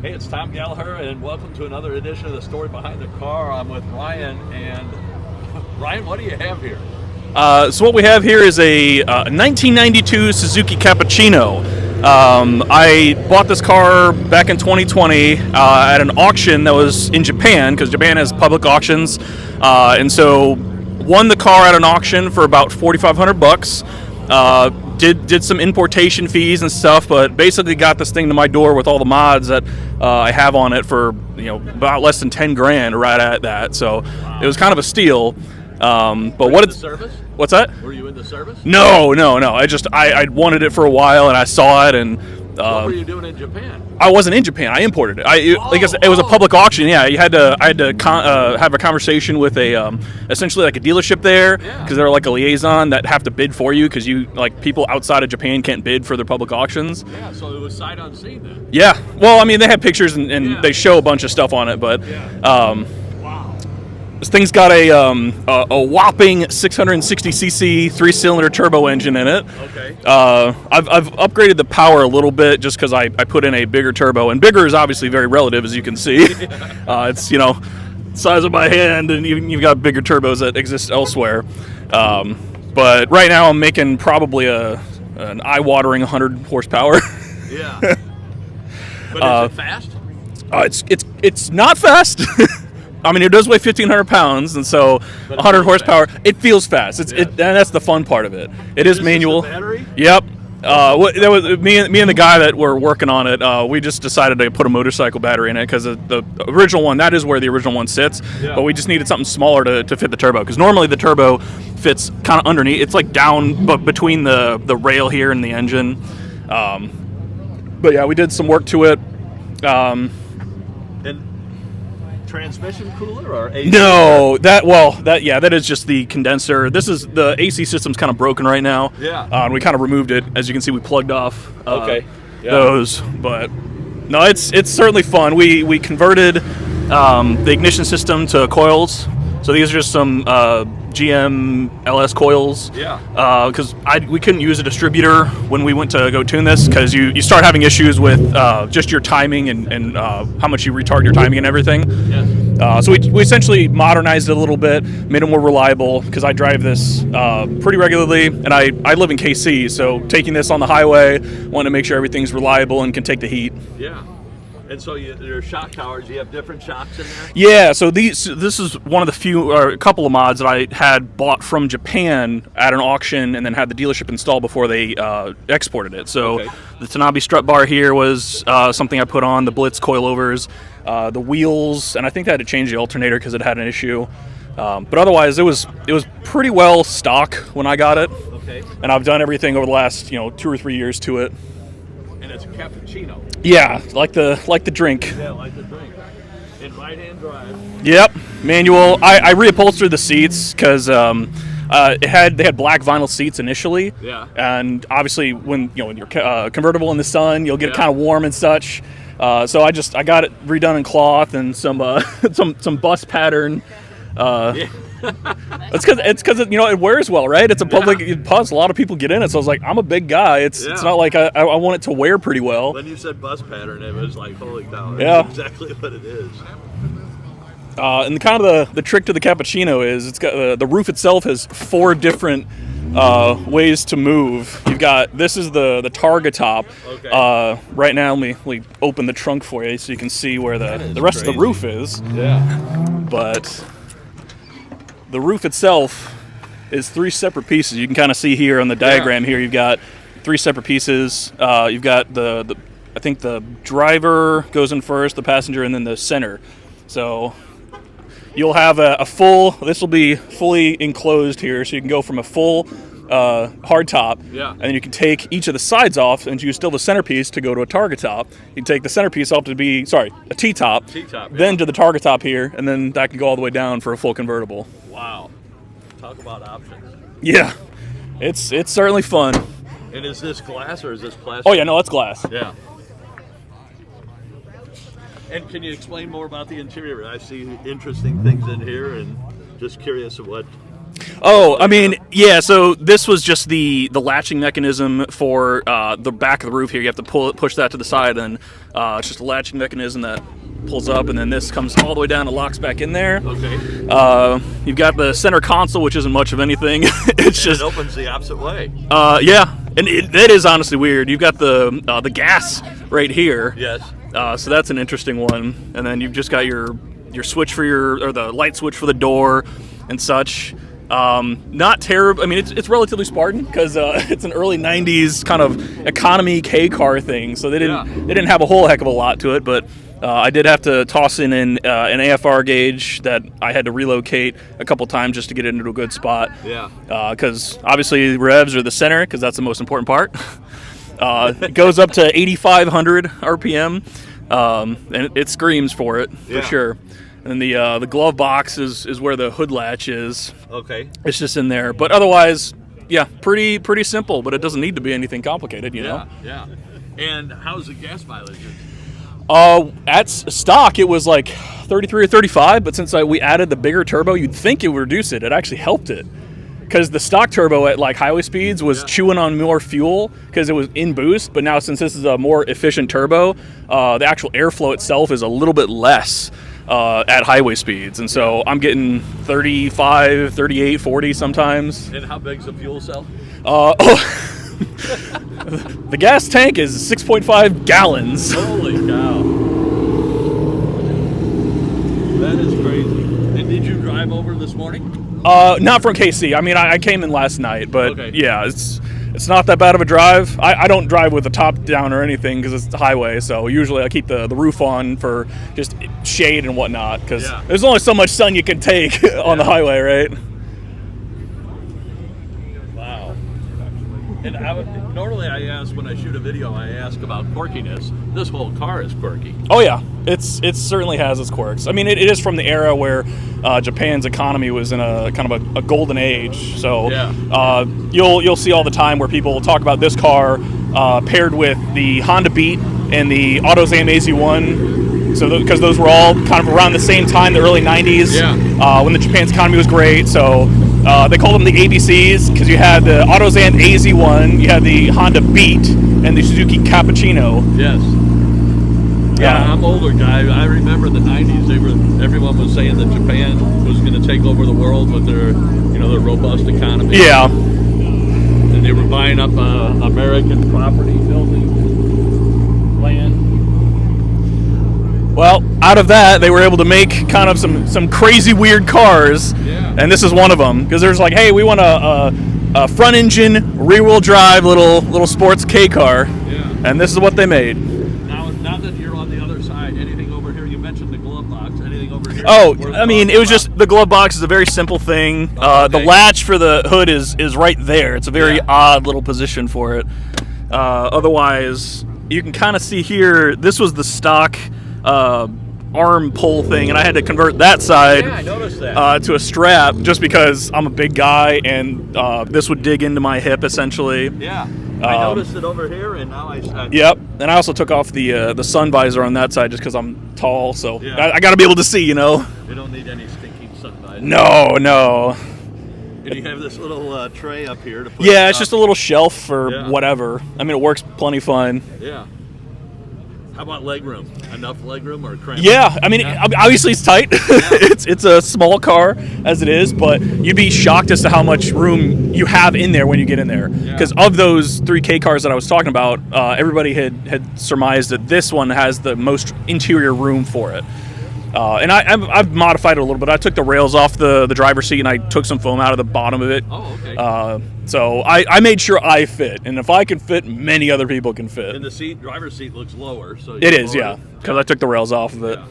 Hey, it's Tom Gallagher, and welcome to another edition of the Story Behind the Car. I'm with Ryan, and Ryan, what do you have here? So what we have here is a 1992 Suzuki Cappuccino. I bought this car back in 2020 at an auction that was in Japan, because Japan has public auctions, and so won the car at an auction for about $4,500. Did some importation fees and stuff, but basically got this thing to my door with all the mods that I have on it for about less than 10 grand right at that. So It was kind of a steal. But Were what you in the it's service? what's that? Were you in the service? No. I wanted it for a while and I saw it and. What were you doing in Japan? I wasn't in Japan. I imported it. Like I said, it was a public auction. Yeah, I had to have a conversation with essentially like a dealership there, because they're like a liaison that have to bid for you, because people outside of Japan can't bid for their public auctions. Yeah, so it was sight unseen then. Yeah. Well, I mean, they have pictures and they show a bunch of stuff on it, but Wow. this thing's got a whopping 660cc 3-cylinder turbo engine in it. Okay. I've upgraded the power a little bit just because I put in a bigger turbo, and bigger is obviously very relative, as you can see. It's size of my hand, and you've got bigger turbos that exist elsewhere. But right now I'm making probably an eye-watering 100 horsepower. Yeah. But is it fast? It's not fast. I mean, it does weigh 1,500 pounds, and so 100 horsepower. It feels fast. And that's the fun part of it. It is manual. The battery? Yep. That was me and the guy that were working on it. We just decided to put a motorcycle battery in it because the original one, that is where the original one sits. Yeah. But we just needed something smaller to fit the turbo, because normally the turbo fits kind of underneath. It's like down, but between the rail here and the engine. But yeah, we did some work to it. And transmission cooler or AC? No, that is just the condenser. This is the AC system's kind of broken right now. Yeah. And we kind of removed it. As you can see, we plugged off Okay. Yeah. those. But no, it's certainly fun. We converted the ignition system to coils. So these are just some GM LS coils. Yeah. Because we couldn't use a distributor when we went to go tune this, because you start having issues with just your timing and how much you retard your timing and everything. Yes. So we essentially modernized it a little bit, made it more reliable, because I drive this pretty regularly, and I live in KC, so taking this on the highway, wanting to make sure everything's reliable and can take the heat. Yeah. And so your shock towers, you have different shocks in there? Yeah, so this is one of the few, or a couple of mods that I had bought from Japan at an auction and then had the dealership install before they exported it. So Okay. the Tanabe strut bar here was something I put on, the Blitz coilovers, the wheels, and I think I had to change the alternator because it had an issue. But otherwise, it was pretty well stock when I got it. Okay. And I've done everything over the last 2 or 3 years to it. And it's a cappuccino. Yeah, like the drink. Yeah, like the drink. In right-hand drive. Yep, manual. I reupholstered the seats because they had black vinyl seats initially. Yeah. And obviously, when you're convertible in the sun, you'll get Yeah. kind of warm and such. So I got it redone in cloth and some bus pattern. Yeah. It's because it wears well, right? It's a public bus. A lot of people get in it, so I was like, I'm a big guy. It's not like I want it to wear pretty well. When you said bus pattern, it was like, holy cow. Yeah. That's exactly what it is. And kind of the trick to the Cappuccino is it's got the roof itself has 4 different ways to move. You've got, this is the Targa top. Okay. Right now, let me open the trunk for you so you can see where the rest of the roof is. Yeah. But the roof itself is 3 separate pieces. You can kind of see here on the diagram here, you've got 3 separate pieces. You've got I think the driver goes in first, the passenger, and then the center. So you'll have a full, this will be fully enclosed here, so you can go from a full hard top, and then you can take each of the sides off and use still the centerpiece to go to a Targa top. You can take the centerpiece off to be, a T-top, then to the Targa top here, and then that can go all the way down for a full convertible. Wow. Talk about options. Yeah, it's certainly fun. And is this glass or is this plastic? Oh yeah, no, it's glass. Yeah. And can you explain more about the interior? I see interesting things in here, and just curious of what. Oh, I mean, Yeah, so this was just the latching mechanism for the back of the roof here. You have to push that to the side, and it's just a latching mechanism that pulls up, and then this comes all the way down and locks back in there. Okay. You've got the center console, which isn't much of anything. It's just it opens the opposite way. Yeah, and that is honestly weird. You've got the gas right here. Yes. So that's an interesting one, and then you've just got your switch for or the light switch for the door and such. Not terrible. I mean, it's relatively Spartan because it's an early '90s kind of economy K car thing, so they didn't have a whole heck of a lot to it. But I did have to toss in an AFR gauge that I had to relocate a couple times just to get it into a good spot. Yeah. Because obviously revs are the center because that's the most important part. It goes up to 8,500 RPM, and it screams for it for sure. And the glove box is where the hood latch is. Okay. It's just in there. But otherwise, yeah, pretty simple, but it doesn't need to be anything complicated, you know? Yeah. And how's the gas mileage? At stock, it was like 33 or 35, but since we added the bigger turbo, you'd think it would reduce it. It actually helped it. Because the stock turbo at like highway speeds was chewing on more fuel because it was in boost, but now since this is a more efficient turbo, the actual airflow itself is a little bit less at highway speeds. And so I'm getting 35, 38, 40 sometimes. And how big's the fuel cell? The gas tank is 6.5 gallons. Holy cow. That is crazy. And did you drive over this morning? Not from KC. I mean, I came in last night, but yeah, it's not that bad of a drive. I don't drive with the top down or anything because it's the highway, so usually I keep the roof on for just shade and whatnot because there's only so much sun you can take on the highway, right? Wow. And normally I ask, when I shoot a video, I ask about quirkiness. This whole car is quirky. Oh yeah, it certainly has its quirks. I mean, it is from the era where Japan's economy was in a kind of a golden age. So you'll see all the time where people will talk about this car paired with the Honda Beat and the AutoZam AZ1. So because those were all kind of around the same time, the early 90s, when the Japan's economy was great. So they called them the ABCs because you had the AutoZam AZ1, you had the Honda Beat, and the Suzuki Cappuccino. Yes. Yeah, I'm an older guy. I remember the 90s. Everyone was saying that Japan was going to take over the world with their robust economy. Yeah. And they were buying up American property, building land. Well, out of that, they were able to make kind of some crazy weird cars, and this is one of them. Because there's like, hey, we want a front engine, rear-wheel drive, little sports K car, and this is what they made. Now that you're on the other side, anything over here? You mentioned the glove box. Anything over here? Oh, I mean, it was just the glove box is a very simple thing. The latch for the hood is right there. It's a very odd little position for it. Otherwise, you can kind of see here. This was the stock arm pull thing, and I had to convert that side I noticed that. to a strap just because I'm a big guy, and this would dig into my hip essentially. Yeah. I noticed it over here, and now I Yep, and I also took off the sun visor on that side just because I'm tall, so I got to be able to see, You don't need any stinking sun visor. No. And you have this little tray up here to put. Yeah, it's just a little shelf for whatever. I mean, it works plenty fine. Yeah. How about legroom? Enough legroom or cramped? Yeah, I mean, obviously it's tight. It's a small car as it is, but you'd be shocked as to how much room you have in there when you get in there. Because of those 3K cars that I was talking about, everybody had surmised that this one has the most interior room for it. And I've modified it a little bit. I took the rails off the driver's seat and I took some foam out of the bottom of it. Oh, okay. So I made sure I fit, and if I can fit, many other people can fit. And the driver's seat looks lower, so it is, because I took the rails off of it. Yeah.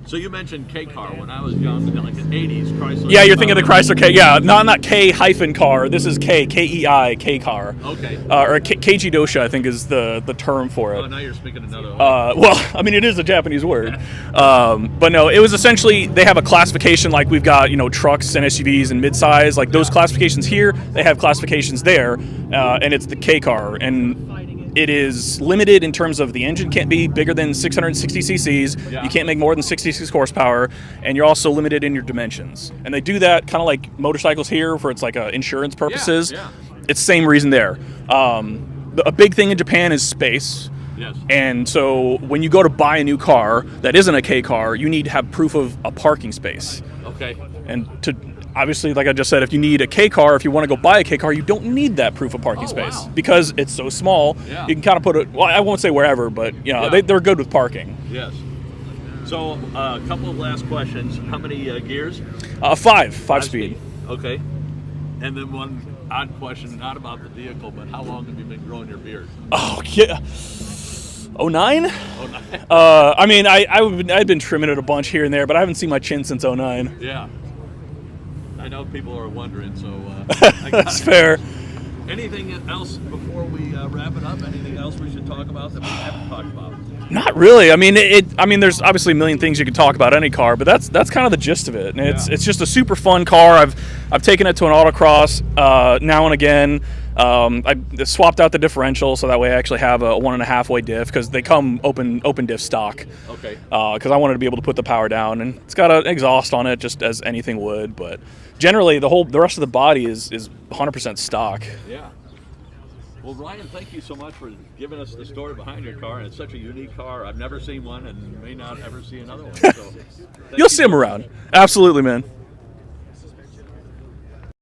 So you mentioned K car. When I was young, in like the 80s, Chrysler. Yeah, you're thinking of the Chrysler K. Yeah, not K hyphen car. This is K-E-I, K car. Okay. Or Keiji Dosha, I think, is the term for it. Oh, now you're speaking another. Well, I mean, it is a Japanese word. But no, it was essentially, they have a classification like we've got, trucks and SUVs and midsize. Like those classifications here, they have classifications there, and it's the K car. And it is limited in terms of the engine can't be bigger than 660 cc's. Yeah. You can't make more than 66 horsepower, and you're also limited in your dimensions. And they do that kind of like motorcycles here, for it's like insurance purposes. Yeah. It's the same reason there. A big thing in Japan is space. Yes. And so when you go to buy a new car that isn't a K car, you need to have proof of a parking space. Okay. And to obviously, like I just said, if you need a K car, if you want to go buy a K car, you don't need that proof of parking space wow. because it's so small. Yeah. You can kind of put it. Well, I won't say wherever, but Yeah. they're good with parking. Yes. So, a couple of last questions. How many gears? Five speed. Okay. And then one odd question, not about the vehicle, but how long have you been growing your beard? Oh yeah. 09? Oh, nice. I mean, I've been trimming it a bunch here and there, but I haven't seen my chin since 09. Yeah. I know people are wondering, so I got That's fair. Anything else before we wrap it up? Anything else we should talk about that we haven't talked about? Not really. I mean, there's obviously a million things you can talk about any car, but that's kind of the gist of it. And it's just a super fun car. I've taken it to an autocross now and again. I swapped out the differential so that way I actually have a 1.5 way diff because they come open diff stock. Okay. Because I wanted to be able to put the power down, and it's got an exhaust on it just as anything would. But generally, the rest of the body is 100% stock. Yeah. Well, Ryan, thank you so much for giving us the story behind your car. And it's such a unique car. I've never seen one and may not ever see another one. So You'll see them around. Absolutely, man.